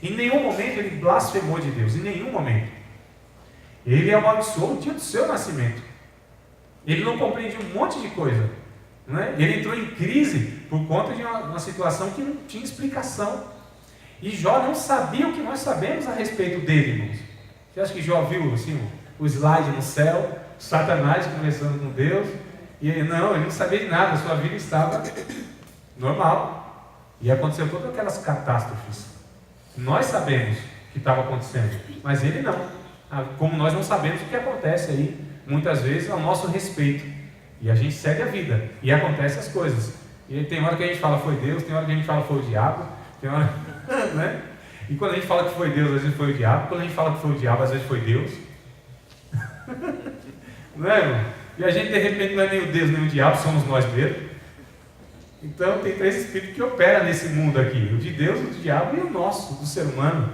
Em nenhum momento ele blasfemou de Deus, em nenhum momento. Ele amaldiçoou o dia do seu nascimento. Ele não compreendia um monte de coisa, não é? Ele entrou em crise por conta de uma situação que não tinha explicação. E Jó não sabia o que nós sabemos a respeito dele, irmãos. Você acha que Jó viu assim, o slide no céu, Satanás conversando com Deus? E ele não sabia de nada, a sua vida estava normal. E aconteceu todas aquelas catástrofes. Nós sabemos o que estava acontecendo, mas ele não. Como nós não sabemos o que acontece aí, muitas vezes, ao nosso respeito. E a gente segue a vida, e acontecem as coisas. E tem hora que a gente fala foi Deus, tem hora que a gente fala foi o diabo, tem hora, né? E quando a gente fala que foi Deus, às vezes foi o diabo. Quando a gente fala que foi o diabo, às vezes foi Deus. Não é, irmão? E a gente de repente não é nem o Deus nem o diabo, somos nós mesmos. Então tem três espíritos que operam nesse mundo aqui: o de Deus, o do diabo e o nosso, do ser humano.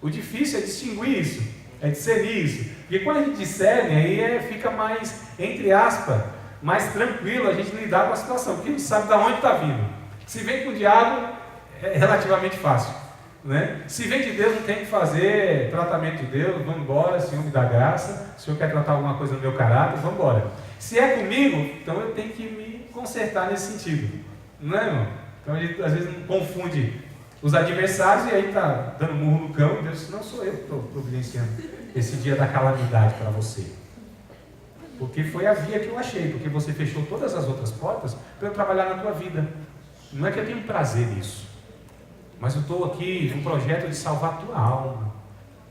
O difícil é distinguir isso, é discernir isso. Porque quando a gente discerne, aí fica mais, entre aspas, mais tranquilo a gente lidar com a situação, porque a gente sabe de onde está vindo. Se vem com o diabo, é relativamente fácil, né? Se vem de Deus, não tem que fazer tratamento de Deus, vamos embora, Senhor me dá graça, o Senhor quer tratar alguma coisa no meu caráter, vamos embora. Se é comigo, então eu tenho que me consertar nesse sentido, não é, irmão? Então a gente às vezes confunde os adversários e aí está dando murro no cão. Deus disse: não sou eu que estou providenciando esse dia da calamidade para você, porque foi a via que eu achei, porque você fechou todas as outras portas para eu trabalhar na tua vida. Não é que eu tenho prazer nisso, mas eu estou aqui num projeto de salvar a tua alma,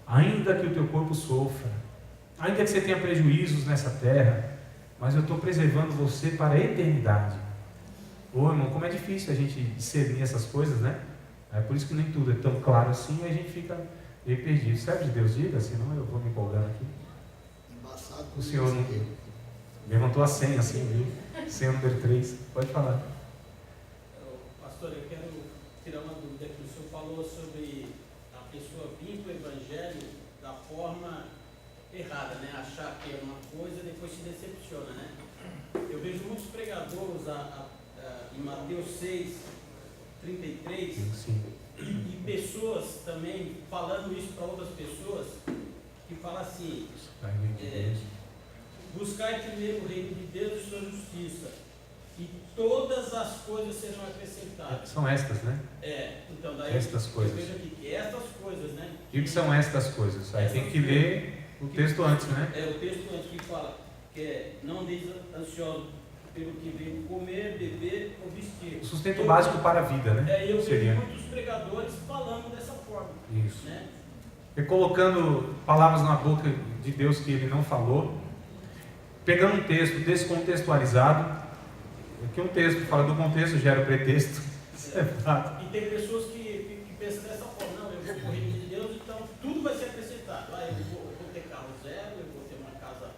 ainda que o teu corpo sofra, ainda que você tenha prejuízos nessa terra, mas eu estou preservando você para a eternidade. Ô irmão, como é difícil a gente discernir essas coisas, né? É por isso que nem tudo é tão claro assim e a gente fica meio perdido. Serve de Deus, diga, senão eu vou me empolgando aqui. Embaçado. O senhor não levantou a senha assim, viu? Senha número 3, pode falar. Pastor, eu quero tirar uma dúvida aqui. O senhor falou sobre a pessoa vir para o Evangelho da forma errada, né? Achar que é uma coisa e depois se decepciona, né? Eu vejo muitos pregadores em Mateus 6, 33, Sim. e pessoas também falando isso para outras pessoas, que falam assim: buscai primeiro o reino de Deus e sua justiça, e todas as coisas serão acrescentadas. São estas, né? Então daí estas coisas. eu vejo aqui que estas coisas, né? E o que são estas coisas? Aí tem que ler o texto antes, né? O texto antes que fala que não andeis ansiosos pelo que veio comer, beber ou vestir. O sustento básico para a vida, né? Eu Seria. vejo muitos pregadores falando dessa forma. Isso. Né? E colocando palavras na boca de Deus que ele não falou, pegando um texto descontextualizado, que um texto fala do contexto gera o pretexto. Isso é fato. E tem pessoas que pensam dessa forma: não, eu vou correr de Deus, então tudo vai ser acrescentado. Eu vou ter carro zero, eu vou ter uma casa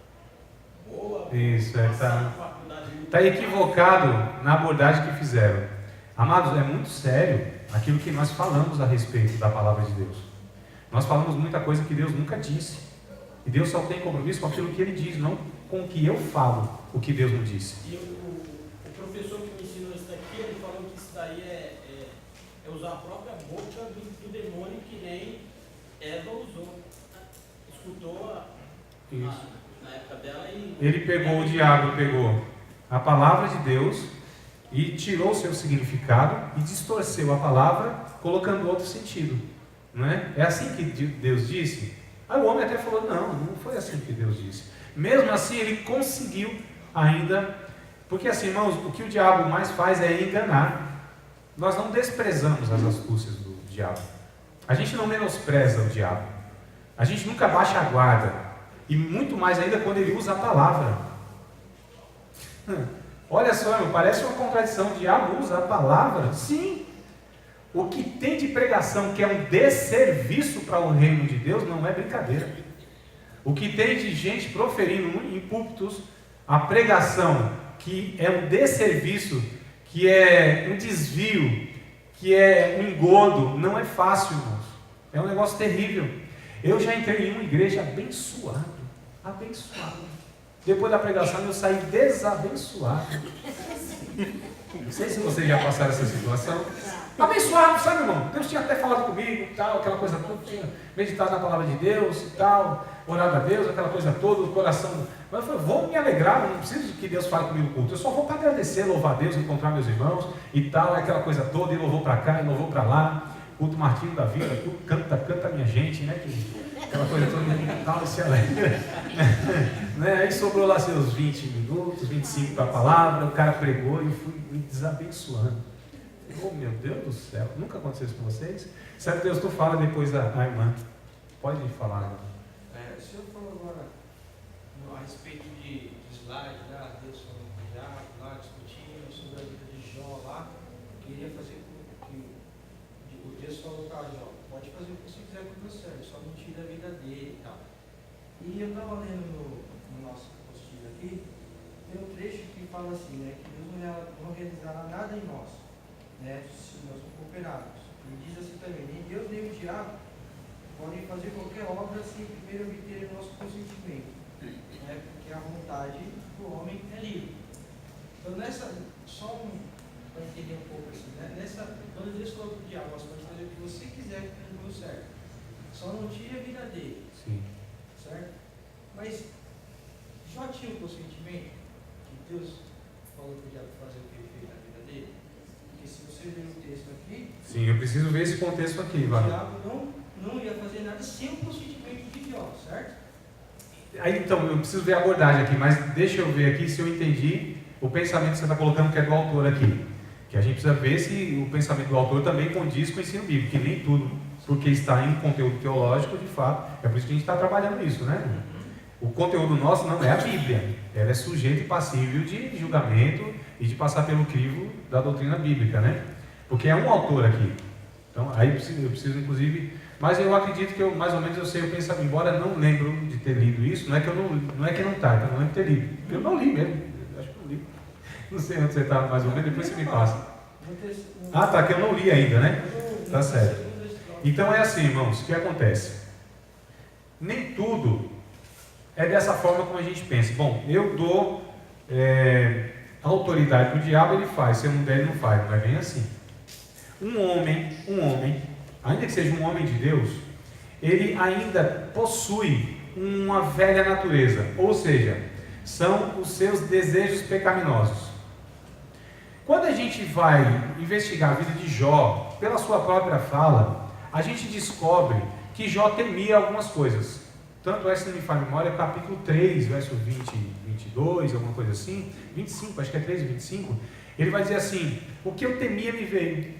boa, Isso, passar na faculdade muito está equivocado na abordagem que fizeram. Amados, é muito sério aquilo que nós falamos a respeito da palavra de Deus. Nós falamos muita coisa que Deus nunca disse. E Deus só tem compromisso com aquilo que Ele diz, não com o que eu falo, o que Deus não disse. E o professor que me ensinou isso daqui, ele falou que isso daí é usar a própria boca do demônio, que nem Eva usou. Escutou na época dela e... Ele pegou, o diabo pegou a palavra de Deus e tirou o seu significado e distorceu a palavra, colocando outro sentido. Não é? É assim que Deus disse? Aí o homem até falou: não foi assim que Deus disse. Mesmo assim ele conseguiu ainda, porque assim, irmãos, o que o diabo mais faz é enganar. Nós não desprezamos as astúcias do diabo, a gente não menospreza o diabo, a gente nunca baixa a guarda, e muito mais ainda quando ele usa a palavra. Olha só, irmão, parece uma contradição. O diabo usa a palavra. Sim. O que tem de pregação que é um desserviço para o reino de Deus não é brincadeira. O que tem de gente proferindo em púlpitos a pregação que é um desserviço, que é um desvio, que é um engodo, não é fácil, irmãos. É um negócio terrível. Eu já entrei em uma igreja abençoado. Depois da pregação eu saí desabençoado. Não sei se vocês já passaram essa situação. Abençoado, sabe, irmão? Deus tinha até falado comigo e tal, aquela coisa toda, tinha meditado na palavra de Deus e tal, orado a Deus, aquela coisa toda, o coração. Mas eu falei, vou me alegrar, não preciso que Deus fale comigo no culto, eu só vou para agradecer, louvar a Deus, encontrar meus irmãos e tal, aquela coisa toda, e louvou para cá, e louvou para lá, culto martírio da vida, culto, canta minha gente, né? Aquela coisa toda e tal, e se alegra. Né? Aí sobrou lá seus 20 minutos, 25 para a palavra, o cara pregou e eu fui me desabençoando. Oh, meu Deus do céu, nunca aconteceu isso com vocês? Sabe, Deus, tu fala depois da irmã. Pode falar, irmã. O senhor falou agora a respeito de slide, né? Deus falando com o diabo, lá discutindo sobre a vida de Jó lá. Queria fazer com que o Deus falou para Jó, pode fazer o que você quiser com você, só não tira a vida dele e tal. E eu estava lendo no nosso apostila aqui, tem um trecho que fala assim, né? Que Deus não realizará nada em nós, né, se nós não cooperarmos. E diz assim também, nem Deus nem o diabo podem fazer qualquer obra sem primeiro obter o nosso consentimento, né, porque a vontade do homem é livre. Então só para entender um pouco assim, né, quando Deus falou para o diabo, nós podemos fazer o que você quiser que não deu certo, só não tire a vida dele. Sim. Certo? Mas já tinha o consentimento que Deus falou para o diabo fazer o que ele fez na vida dele? Se você ler o texto aqui, Sim, eu preciso ver esse contexto aqui, o vai. diabo não ia fazer nada sem o consentimento de Jó, certo? Aí então, eu preciso ver a abordagem aqui, mas deixa eu ver aqui se eu entendi o pensamento que você está colocando, que é do autor aqui. Que a gente precisa ver se o pensamento do autor também condiz com o ensino bíblico, que nem tudo, porque está em conteúdo teológico, de fato, é por isso que a gente está trabalhando nisso, né? O conteúdo nosso não é a Bíblia, ela é sujeita e passível de julgamento e de passar pelo crivo da doutrina bíblica, né? Porque é um autor aqui. Então, aí eu preciso inclusive, mas eu acredito que mais ou menos eu sei o pensamento, embora não lembro de ter lido isso, não é que não está, então não lembro de ter lido, eu não li mesmo, acho que eu não li. Não sei onde você está mais ou menos, depois você me passa. Ah, tá, que eu não li ainda, né? Tá certo. Então é assim, irmãos, o que acontece? Nem tudo é dessa forma como a gente pensa. Bom, eu dou autoridade para o diabo, ele faz. Se eu não der, ele não faz. Não é bem assim. Um homem, ainda que seja um homem de Deus, ele ainda possui uma velha natureza. Ou seja, são os seus desejos pecaminosos. Quando a gente vai investigar a vida de Jó, pela sua própria fala, a gente descobre que Jó temia algumas coisas. Tanto é, se não me falha a memória, capítulo 3, verso 20, 22, alguma coisa assim, 25, acho que é 3 e 25, ele vai dizer assim, o que eu temia me veio,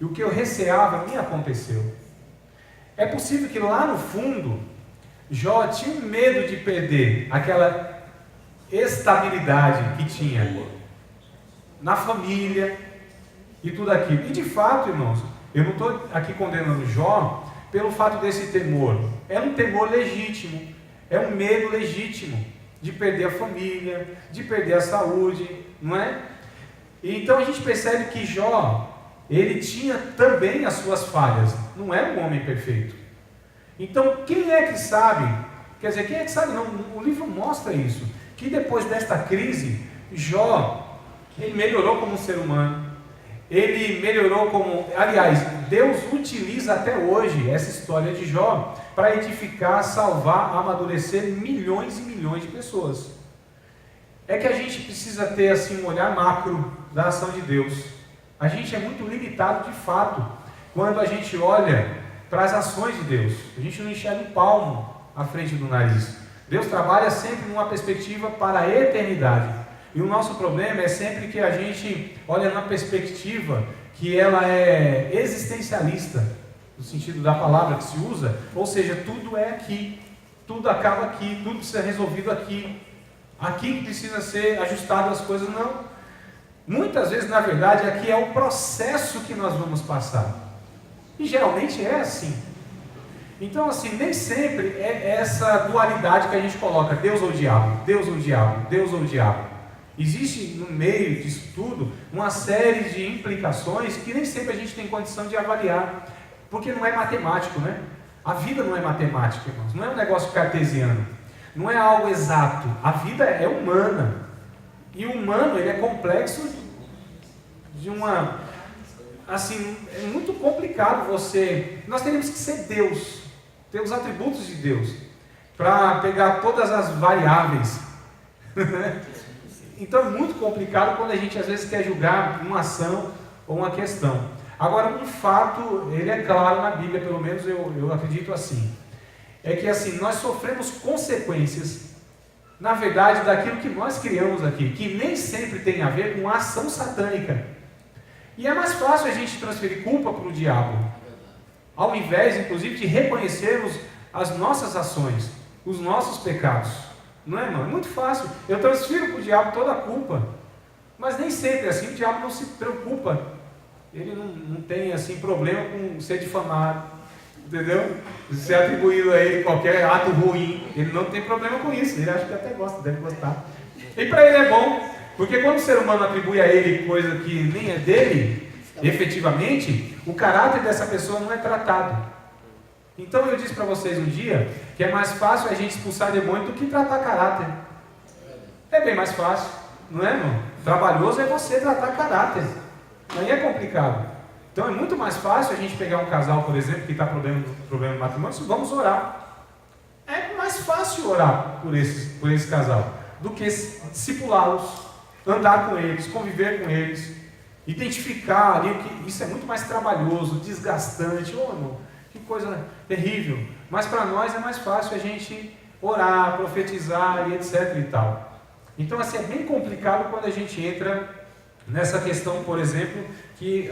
e o que eu receava me aconteceu. É possível que lá no fundo, Jó tinha medo de perder aquela estabilidade que tinha na família e tudo aquilo. E de fato, irmãos, eu não estou aqui condenando Jó pelo fato desse temor. É um temor legítimo, é um medo legítimo de perder a família, de perder a saúde, não é? E então a gente percebe que Jó, ele tinha também as suas falhas, não era um homem perfeito. Então quem é que sabe, quer dizer, quem é que sabe, não, o livro mostra isso, que depois desta crise, Jó, ele melhorou como um ser humano, ele melhorou como, aliás, Deus utiliza até hoje essa história de Jó para edificar, salvar, amadurecer milhões e milhões de pessoas. É que a gente precisa ter assim um olhar macro da ação de Deus. A gente é muito limitado de fato quando a gente olha para as ações de Deus. A gente não enxerga um palmo à frente do nariz. Deus trabalha sempre numa perspectiva para a eternidade. E o nosso problema é sempre que a gente olha na perspectiva que ela é existencialista, no sentido da palavra que se usa, ou seja, tudo é aqui, tudo acaba aqui, tudo precisa ser resolvido aqui, aqui que precisa ser ajustado as coisas. Não, Muitas vezes, na verdade, aqui é o processo que nós vamos passar. E geralmente é assim. Então, assim, nem sempre é essa dualidade que a gente coloca, Deus ou diabo, Deus ou diabo, Deus ou diabo. Existe no meio disso tudo uma série de implicações que nem sempre a gente tem condição de avaliar, porque não é matemático, né? A vida não é matemática, irmãos, não é um negócio cartesiano, não é algo exato. A vida é humana, e o humano, ele é complexo de uma... Assim, é muito complicado você... Nós teríamos que ser Deus, ter os atributos de Deus, para pegar todas as variáveis. Então é muito complicado quando a gente às vezes quer julgar uma ação ou uma questão. Agora, um fato, ele é claro na Bíblia, pelo menos eu acredito assim, é que assim, nós sofremos consequências, na verdade, daquilo que nós criamos aqui, que nem sempre tem a ver com a ação satânica. E é mais fácil a gente transferir culpa para o diabo, ao invés, inclusive, de reconhecermos as nossas ações, os nossos pecados. Não é, irmão? É muito fácil. Eu transfiro para o diabo toda a culpa. Mas nem sempre é assim. O diabo não se preocupa. Ele não tem assim, problema com ser difamado. Entendeu? Ser atribuído a ele qualquer ato ruim. Ele não tem problema com isso. Ele acha que até gosta, deve gostar. E para ele é bom. Porque quando o ser humano atribui a ele coisa que nem é dele, efetivamente, o caráter dessa pessoa não é tratado. Então eu disse para vocês um dia que é mais fácil a gente expulsar demônio do que tratar caráter. É bem mais fácil, não é, irmão? Trabalhoso é você tratar caráter. Aí é complicado. Então é muito mais fácil a gente pegar um casal, por exemplo, que está com problema no matrimônio, vamos orar. É mais fácil orar por esse casal do que discipulá-los, andar com eles, conviver com eles, identificar ali, que isso é muito mais trabalhoso, desgastante. Oh, irmão, que coisa terrível. Mas para nós é mais fácil a gente orar, profetizar e etc e tal. Então assim, é bem complicado quando a gente entra nessa questão, por exemplo, que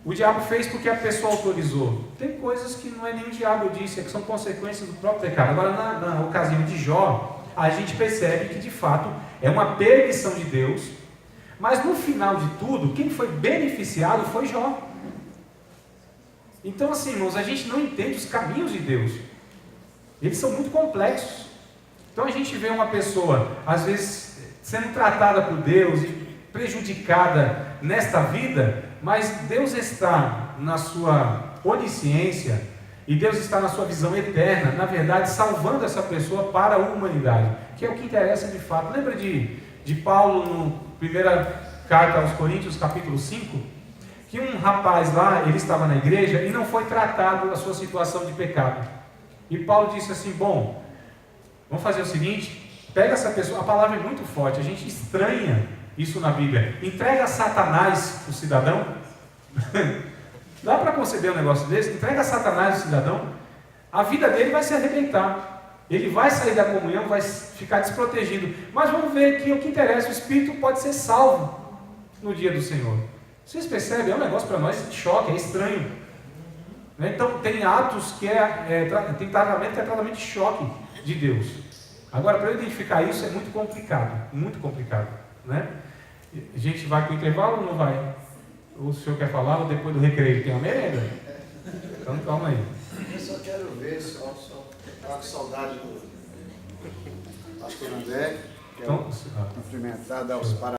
o diabo fez porque a pessoa autorizou. Tem coisas que não é nem o diabo, eu disse, é que são consequências do próprio pecado. Agora, na ocasião de Jó, a gente percebe que de fato é uma permissão de Deus, mas no final de tudo, quem foi beneficiado foi Jó. Então assim, irmãos, a gente não entende os caminhos de Deus, eles são muito complexos. Então a gente vê uma pessoa, às vezes, sendo tratada por Deus e prejudicada nesta vida, mas Deus está na sua onisciência e Deus está na sua visão eterna, na verdade, salvando essa pessoa para a humanidade, que é o que interessa de fato. Lembra de Paulo, no primeira carta aos Coríntios, capítulo 5, que um rapaz lá, ele estava na igreja e não foi tratado a sua situação de pecado. E Paulo disse assim, bom, vamos fazer o seguinte, pega essa pessoa, a palavra é muito forte, a gente estranha isso na Bíblia, entrega a Satanás o cidadão. Dá para conceber um negócio desse? Entrega a Satanás o cidadão, a vida dele vai se arrebentar, ele vai sair da comunhão, vai ficar desprotegido, mas vamos ver que o que interessa, o espírito pode ser salvo no dia do Senhor. Vocês percebem? É um negócio para nós de choque, é estranho. Então tem atos que tem tratamento que é tratamento de choque de Deus. Agora, para eu identificar isso é muito complicado, né? A gente vai para o intervalo ou não vai? Ou o senhor quer falar, ou depois do recreio tem uma merenda? Então calma aí. Eu só quero ver, só estava com saudade do pastor André, que é cumprimentar, dar os parabéns.